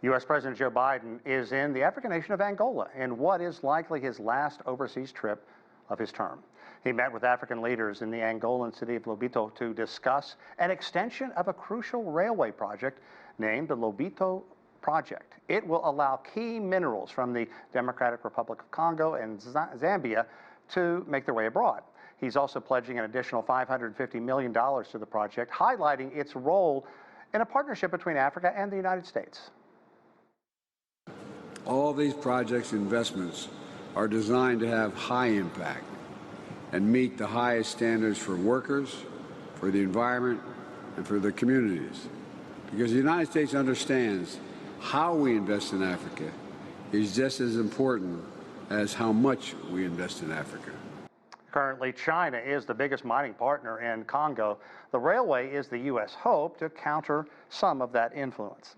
U.S. President Joe Biden is in the African nation of Angola in what is likely his last overseas trip of his term. He met with African leaders in the Angolan city of Lobito to discuss an extension of a crucial railway project named the Lobito project. It will allow key minerals from the Democratic Republic of Congo and Zambia to make their way abroad. He's also pledging an additional $550 million to the project, highlighting its role in a partnership between Africa and the United States. All these projects and investments are designed to have high impact and meet the highest standards for workers, for the environment, and for the communities. Because the United States understands how we invest in Africa is just as important as how much we invest in Africa. Currently, China is the biggest mining partner in Congo. The railway is the U.S. hope to counter some of that influence.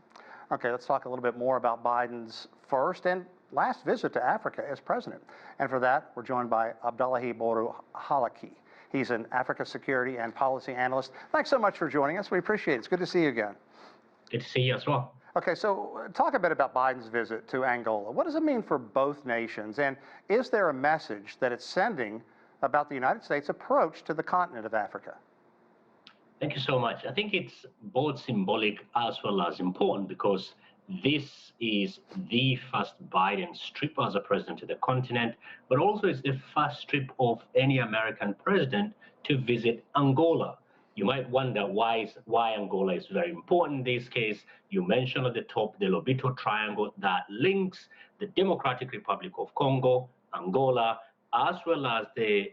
Okay, let's talk a little bit more about Biden's first and last visit to Africa as president. And for that, we're joined by Abdullahi Boru Halakhe. He's an Africa security and policy analyst. Thanks so much for joining us. We appreciate it. It's good to see you again. Good to see you as well. Okay, so talk a bit about Biden's visit to Angola. What does it mean for both nations? And is there a message that it's sending about the United States' approach to the continent of Africa? Thank you so much. I think it's both symbolic as well as important because this is the first Biden trip as a president to the continent, but also it's the first trip of any American president to visit Angola. You might wonder why Angola is very important in this case. You mentioned at the top the Lobito Triangle that links the Democratic Republic of Congo, Angola, as well as the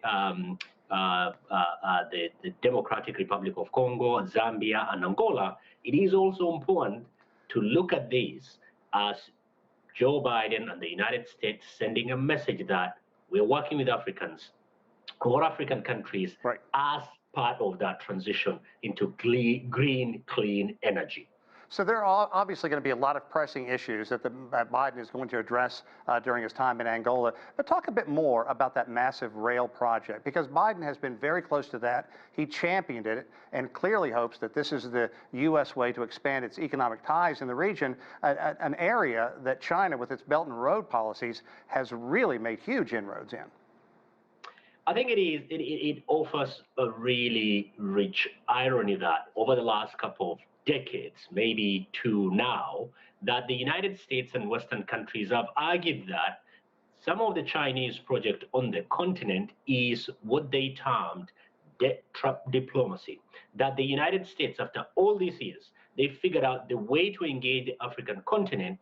Democratic Republic of Congo, Zambia, and Angola. It is also important to look at these as Joe Biden and the United States sending a message that we're working with Africans or African countries as part of that transition into green, clean energy. So there are obviously going to be a lot of pressing issues that Biden is going to address during his time in Angola. But talk a bit more about that massive rail project, because Biden has been very close to that. He championed it and clearly hopes that this is the U.S. way to expand its economic ties in the region, an area that China, with its Belt and Road policies, has really made huge inroads in. I think it offers a really rich irony that over the last couple of decades, maybe two now, that the United States and Western countries have argued that some of the Chinese project on the continent is what they termed debt trap diplomacy. That the United States, after all these years, they figured out the way to engage the African continent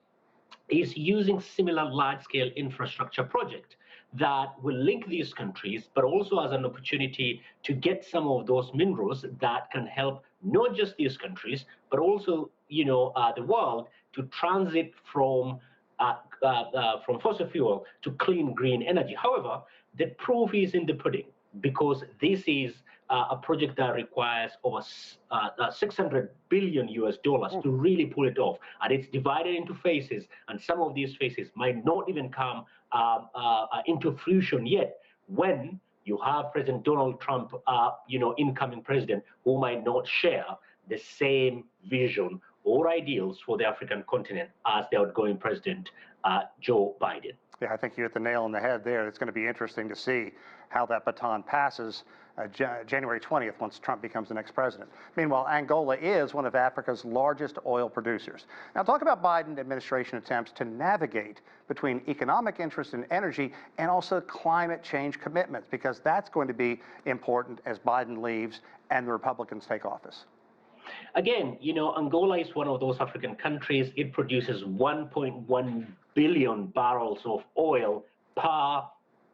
is using similar large-scale infrastructure project that will link these countries, but also as an opportunity to get some of those minerals that can help not just these countries, but also, the world to transit from fossil fuel to clean green energy. However, the proof is in the pudding, because this is a project that requires over $600 billion to really pull it off. And it's divided into phases, and some of these phases might not even come into fruition yet, when you have President Donald Trump, incoming president, who might not share the same vision or ideals for the African continent as the outgoing president, Joe Biden. Yeah, I think you hit the nail on the head there. It's going to be interesting to see how that baton passes January 20th, once Trump becomes the next president. Meanwhile, Angola is one of Africa's largest oil producers. Now, talk about Biden administration attempts to navigate between economic interest in energy and also climate change commitments, because that's going to be important as Biden leaves and the Republicans take office. Again, Angola is one of those African countries. It produces 1.1 billion barrels of oil per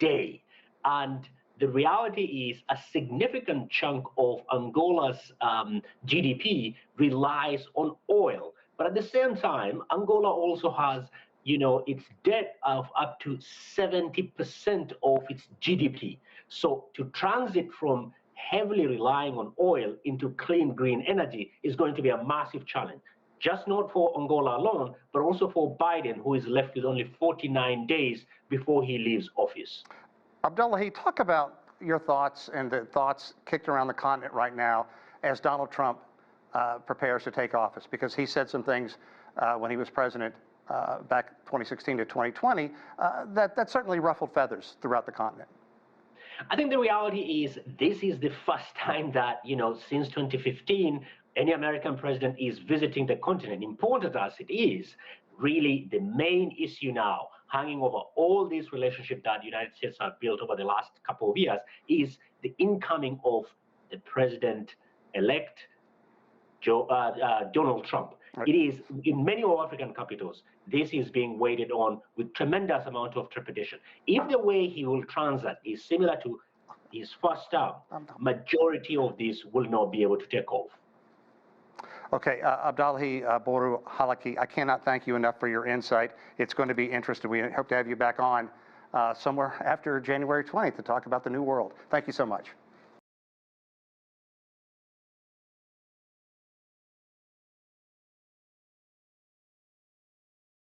day. And the reality is a significant chunk of Angola's GDP relies on oil. But at the same time, Angola also has, its debt of up to 70% of its GDP. So to transit from heavily relying on oil into clean green energy is going to be a massive challenge, just not for Angola alone, but also for Biden, who is left with only 49 days before he leaves office. Abdullahi, talk about your thoughts and the thoughts kicked around the continent right now as Donald Trump prepares to take office, because he said some things when he was president back 2016 to 2020, that certainly ruffled feathers throughout the continent. I think the reality is this is the first time that, since 2015, any American president is visiting the continent, important as it is. Really, the main issue now, hanging over all these relationships that the United States have built over the last couple of years, is the incoming of the president-elect Donald Trump. Right. It is, in many of African capitals, this is being waited on with tremendous amount of trepidation. If the way he will transact is similar to his first term, majority of this will not be able to take off. Okay, Abdullahi Boru Halakhe, I cannot thank you enough for your insight. It's going to be interesting. We hope to have you back on somewhere after January 20th to talk about the new world. Thank you so much.